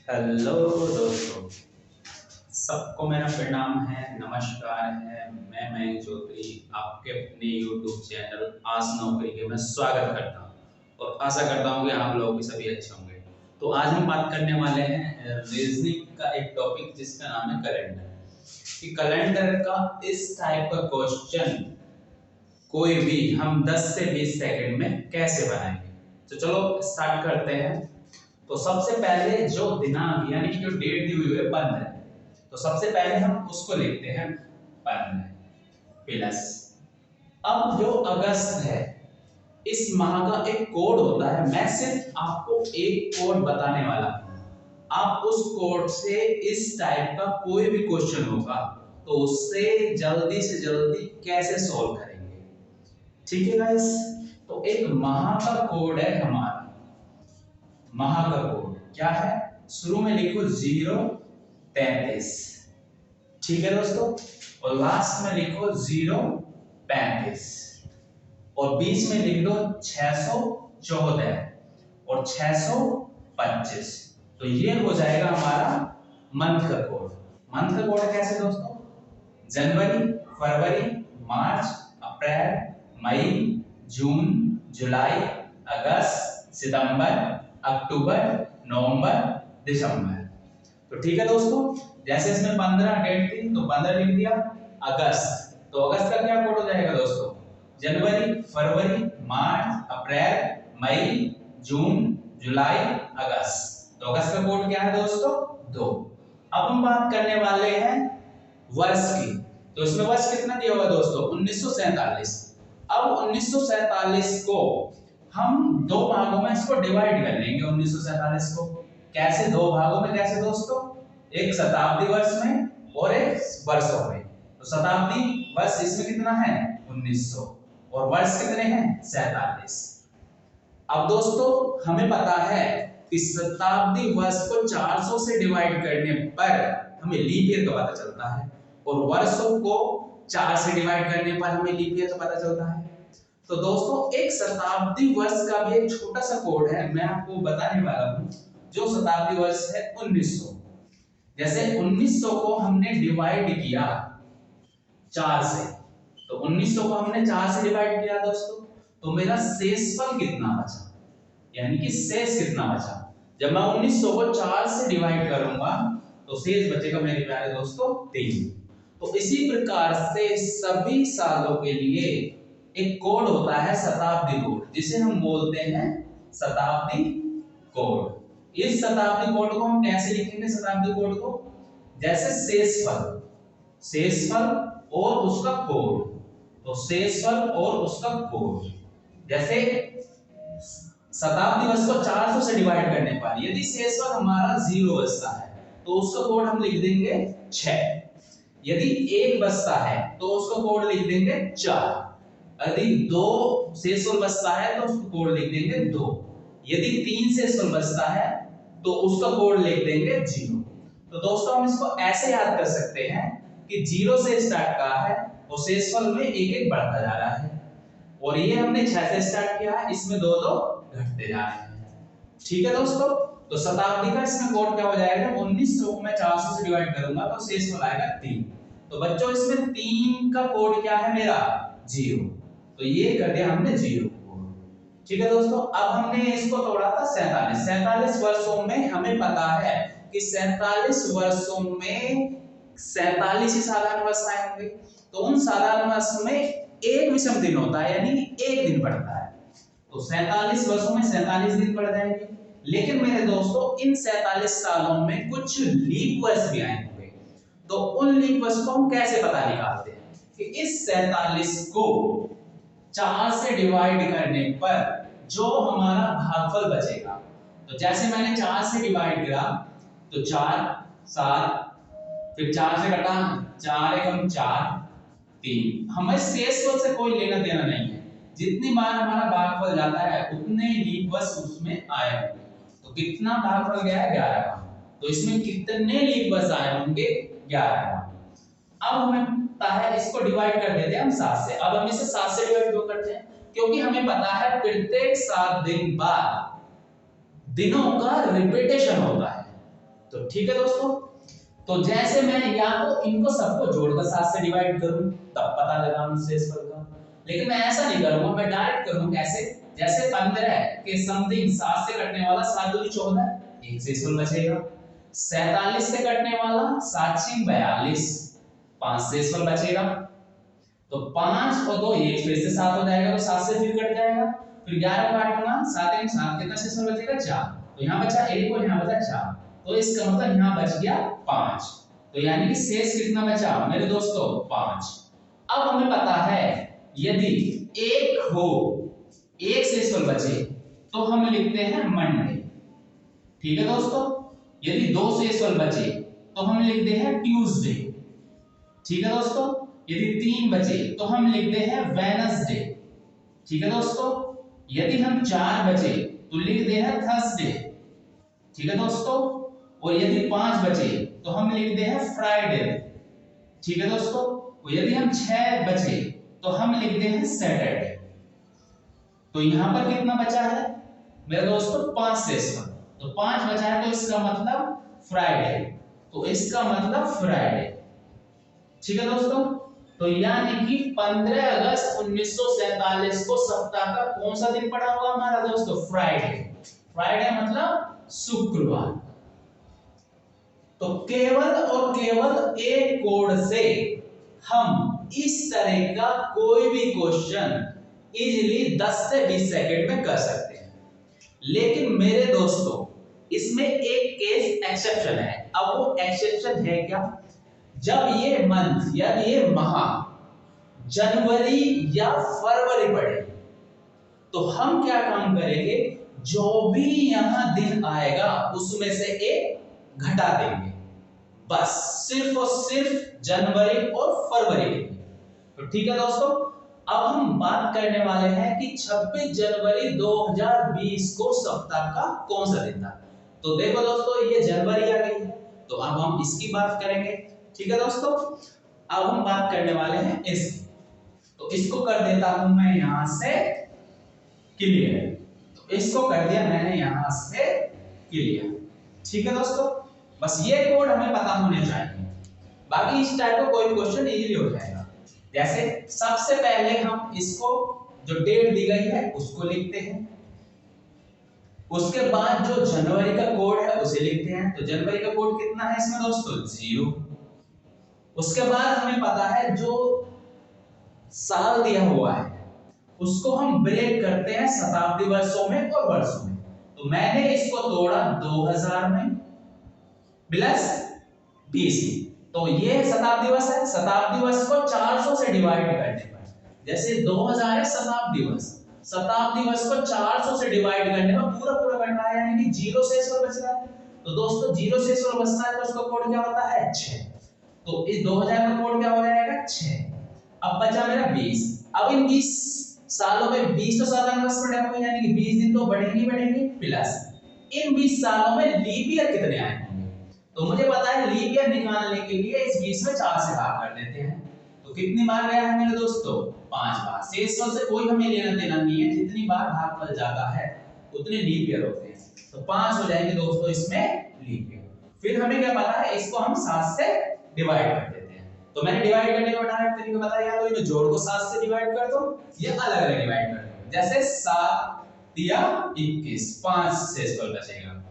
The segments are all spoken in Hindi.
हेलो दोस्तों, सबको मेरा प्रणाम है, नमस्कार है। मैं मयंक चौधरी आपके अपने YouTube चैनल आज नौकरी के में स्वागत करता हूं और आशा करता हूं कि आप लोग भी सभी अच्छे होंगे। तो आज हम बात करने वाले हैं रीजनिंग का एक टॉपिक जिसका नाम है कैलेंडर। कि कैलेंडर का इस टाइप का क्वेश्चन कोई भी हम 10 से 20 सेकंड में कैसे बनाएंगे। तो चलो स्टार्ट करते हैं। तो सबसे पहले जो दिनांक यानी कि जो डेट दी हुई है 15, तो सबसे पहले हम उसको लिखते हैं 15 प्लस। अब जो अगस्त है, इस माह का एक कोड होता है। मैं सिर्फ आपको एक कोड बताने वाला हूं। आप उस कोड से इस टाइप का कोई भी क्वेश्चन होगा तो उससे जल्दी से जल्दी कैसे सॉल्व करेंगे। ठीक है गाइस। तो एक माह का कोड है हमारा। माह का कोड क्या है? शुरू में लिखो 033। ठीक है दोस्तों। और लास्ट में लिखो 035 और बीच में लिख दो 614 और 625। तो ये हो जाएगा हमारा मंथ का कोड। मंथ का कोड कैसे दोस्तों? जनवरी, फरवरी, मार्च, अप्रैल, मई, जून, जुलाई, अगस्त, सितंबर, अक्टूबर, नवंबर, दिसंबर। तो ठीक है दोस्तों। जैसे इसमें 15 डेट थी तो 15 लिख दिया। अगस्त, तो अगस्त का क्या कोड हो जाएगा दोस्तों? जनवरी, फरवरी, मार्च, अप्रैल, मई, जून, जुलाई, अगस्त। तो अगस्त का कोड क्या है दोस्तों? 2। अब हम बात करने वाले हैं वर्ष की। तो इसमें वर्ष कितना दिया होगा दोस्तों? 1947। अब 1947 को हम दो भागों में इसको डिवाइड कर लेंगे। 1947 को कैसे? दो भागों में कैसे दोस्तों? एक शताब्दी वर्ष में और एक वर्षों में। तो शताब्दी वर्ष इसमें कितना है? 1900 और वर्ष कितने हैं? 47। अब दोस्तों हमें पता है कि शताब्दी वर्ष को 400 से डिवाइड करने पर हमें लीप ईयर का पता चलता है और वर्षों को 4 से डिवाइड करने पर हमें लीप ईयर का पता चलता है। तो दोस्तों एक शताब्दी वर्ष का भी एक छोटा सा कोड है, मैं आपको बताने वाला हूं। जो शताब्दी वर्ष है 1900। जैसे 1900 को हमने डिवाइड किया 4 से, तो 1900 को हमने 4 से डिवाइड किया दोस्तों, तो मेरा शेषफल कितना बचा, यानी कि शेष कितना बचा? जब मैं 1900 को 4 से डिवाइड करूंगा तो शेष बचेगा मेरे प्यारे दोस्तों 3। तो इसी प्रकार से सभी सालों के लिए एक कोड होता है शताब्दी कोड, जिसे हम बोलते हैं शताब्दी कोड। इस शताब्दी कोड को हम कैसे लिखेंगे? शताब्दी कोड को जैसे शेषफल, शेषफल और उसका कोड। तो शेषफल और उसका कोड, जैसे शताब्दी वर्ष को 400 से डिवाइड करने पर यदि शेषफल हमारा 0 बचता है तो उसका कोड हम लिख देंगे 6। यदि 1 बचता है तो उसका कोड लिख देंगे 4। यदि 2 शेषफल बचता है तो उसका कोड लिख देंगे 2। यदि 3 शेषफल बचता है तो उसका कोड लिख देंगे 0। तो दोस्तों हम इसको ऐसे याद कर सकते हैं कि 0 से स्टार्ट का है और शेषफल में एक एक बढ़ता जा रहा है, और ये हमने 6 से स्टार्ट किया है, इसमें 2 2 घटते जा रहे हैं। ठीक है दोस्तों। तो शताब्दी का इसमें कोड क्या हो जाएगा? 1900 को मैं 400 से डिवाइड करूंगा तो शेषफल आएगा 3। तो बच्चों इसमें 3 का कोड क्या है मेरा? 0। तो ये कर दिया हमने 0 कोड। ठीक है दोस्तों। अब हमने इसको तोड़ा था 47। 47 वर्षों में हमें पता है कि 47 वर्षों में 47 ही साधारण वर्ष आएंगे। तो उन साधारण वर्ष में एक विषम दिन होता है, यानी एक दिन पड़ता है। तो 47 वर्षों में 47 दिन पड़ जाएंगे। लेकिन मेरे दोस्तों इन 47 सालों में कुछ लीप वर्ष भी आए होंगे। तो उन लीप वर्ष को हम कैसे पता निकालते हैं कि इस 47 को 4 से डिवाइड करने पर जो हमारा भागफल बचेगा। तो जैसे मैंने 4 से डिवाइड किया तो 4 7, फिर 4 से कटा 4 एकम 4 3। हमें शेषफल से कोई लेना देना नहीं है। जितनी बार हमारा भागफल जाता है उतने लीप वर्ष उसमें आए होंगे। तो कितना भागफल गया है? 11 बार। तो इसमें कितने लीप वर्ष आए होंगे? 11 बार। अब हमें पता है, इसको डिवाइड कर देते हैं हम 7 से। अब हम इसे 7 से डिवाइड क्यों करते हैं? क्योंकि हमें पता है प्रत्येक 7 दिन बाद दिनों का रिपीटेशन होता है। तो ठीक है दोस्तों, तो जैसे मैं या तो इनको सबको जोड़कर 7 से डिवाइड करूं तब पता लगाऊं शेषफल का, लेकिन मैं ऐसा नहीं करूंगा, मैं डायरेक्ट करूंगा कैसे, जैसे 15 के समथिंग 7 से कटने वाला 7 दूनी 14, एक शेषफल बचेगा। 47 से कटने वाला 7 6 42, 5 शेषफल बचेगा। तो 5 और 2 ये फिर से 7 हो जाएगा, तो 7 से फिर कट जाएगा। फिर 11 को काटूंगा 7 1 7, कितना शेषफल बचेगा 4, तो यहाँ बचा 1 और यहाँ बचा 4, तो इसका मतलब यहाँ बच गया 5। तो यानी कि शेष कितना बचा मेरे दोस्तों 5। अब हमें पता है यदि एक हो, एक शेषफल बचे तो हम लिखते हैं मंडे, ठीक है दोस्तों। यदि 2 शेषफल बचे तो हम लिखते हैं ट्यूसडे, ठीक है दोस्तों। यदि 3 बचे तो हम लिखते हैं वेडनेसडे, ठीक है दोस्तों। यदि हम 4 बचे तो लिखते हैं थर्सडे, ठीक है दोस्तों। और यदि 5 बचे तो हम लिखते हैं फ्राइडे, ठीक है दोस्तों। और यदि हम 6 बचे तो हम लिखते हैं सैटरडे। तो यहां पर कितना बचा है मेरे दोस्तों 5 शेषफल, तो 5 बचा है, तो इसका मतलब फ्राइडे, तो इसका मतलब फ्राइडे, ठीक है दोस्तों। तो यानी कि 15 अगस्त 1947 को सप्ताह का कौन सा दिन पड़ा हुआ हमारा दोस्तों फ्राइडे, फ्राइडे मतलब शुक्रवार। तो केवल और केवल एक कोड से हम इस तरह का कोई भी क्वेश्चन इजीली 10 से 20 सेकंड में कर सकते हैं। लेकिन मेरे दोस्तों इसमें एक केस एक्सेप्शन है। अब वो एक्सेप्शन है क्या, जब ये मंथ या ये माह जनवरी या फरवरी पड़े तो हम क्या काम करेंगे, जो भी यहां दिन आएगा उसमें से एक घटा देंगे, बस सिर्फ और सिर्फ जनवरी और फरवरी के लिए। तो ठीक है दोस्तों, अब हम बात करने वाले हैं कि 26 जनवरी 2020 को सप्ताह का कौन सा दिन था। तो देखो दोस्तों ये जनवरी आ गई है, तो अब हम इसकी बात करेंगे, ठीक है दोस्तों। अब हम बात करने वाले हैं इसकी, तो इसको कर देता हूं मैं यहां से क्लियर, तो इसको कर दिया मैंने यहां से क्लियर, ठीक है दोस्तों। बस ये कोड हमें पता होने चाहिए, बाकी इस टाइप का कोई क्वेश्चन इजीली हो जाएगा। जैसे सबसे पहले हम इसको जो डेट दी गई है उसको लिखते हैं, उसके बाद जो जनवरी का कोड है उसे लिखते हैं। तो जनवरी का कोड कितना है इसमें दोस्तों 0। उसके बाद हमें पता है जो साल दिया हुआ है उसको हम ब्रेक करते हैं शताब्दी वर्षों में और वर्षों में। तो मैंने इसको तोड़ा 2000 में प्लस 20, तो ये शताब्दी वर्ष है। शताब्दी वर्ष को 400 से डिवाइड करने पर, जैसे 2000 है शताब्दी वर्ष, शताब्दी वर्ष को 400 से डिवाइड करने पर पूरा पूरा कट रहा है, यानी कि 0 शेषफल बच रहा है। तो दोस्तों 0 शेषफल बचता है तो उसका कोड क्या होता है 6। तो इस 2000 का कोड क्या हो जाएगा 6। अब बचा मेरा 20। अब इन 20 सालों में 20 तो साधारण वर्ष पड़े हुए, यानी कि 20 दिन तो बढ़ेंगे प्लस इन 20 सालों में लीप ईयर कितने आए होंगे। तो मुझे पता है लीप ईयर निकालने के लिए इस 20 में 4 से भाग कर देते हैं। तो कितनी बार गया है मेरे दोस्तों 5 बार। शेषफल से कोई हमें लेना देना नहीं है, जितनी बार भागफल जाता है उतने लीप ईयर होते हैं। तो 5 हो जाएंगे दोस्तों इसमें लीप ईयर। फिर हमें क्या पता है, इसको हम 7 से डिवाइड कर देते हैं। तो मैंने डिवाइड करने का डायरेक्ट तरीका बताया, तो इन्हें जोड़ को 7 से डिवाइड कर दो, ये अलग अलग डिवाइड कर दो। जैसे 7 दिया 21, 5 शेषफल बचेगा,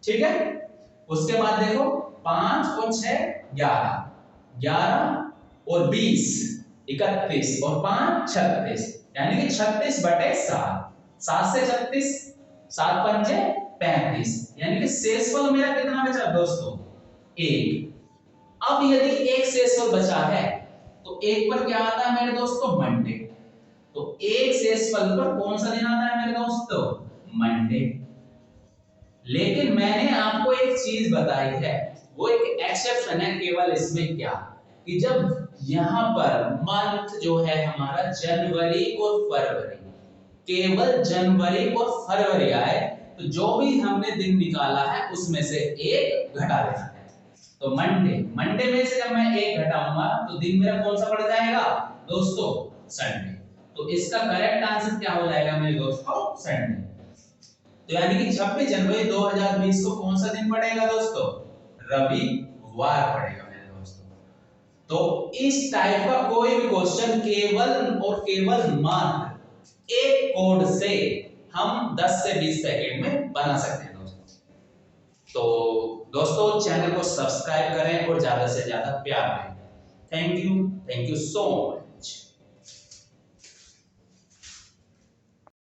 ठीक है। उसके बाद देखो 5 और 6 11, 11 और 20 31 और 5 36, यानी कि 36/7। 7 से 36, 7 पंजे 35, यानी कि शेषफल मेरा कितना बचा दोस्तों 1। अब यदि एक शेषफल बचा है तो एक पर क्या आता है मेरे दोस्तों मंडे। तो एक शेषफल पर कौन सा दिन आता है मेरे दोस्तों मंडे। लेकिन मैंने आपको एक चीज बताई है, वो एक एक्सेप्शन है केवल इसमें, क्या कि जब यहां पर मंथ जो है हमारा जनवरी और फरवरी, केवल जनवरी और फरवरी आए तो जो भी हमने दिन निकाला है उसमें से एक घटा देना है। तो मंडे में से जब मैं एक घटाऊंगा तो दिन मेरा कौन सा पड़ जाएगा दोस्तों संडे। तो इसका करेक्ट आंसर क्या हो जाएगा मेरे दोस्तों संडे। तो यानी कि 26 जनवरी 2020 को कौन सा दिन पड़ेगा दोस्तों रविवार पड़ेगा मेरे दोस्तों। तो इस टाइप का कोई भी क्वेश्चन केवल और केवल मात्र एक कोड से हम 10 से 20 सेकंड में बना सकते हैं दोस्तों। तो दोस्तों चैनल को सब्सक्राइब करें और ज्यादा से ज्यादा प्यार दें। Thank you so much.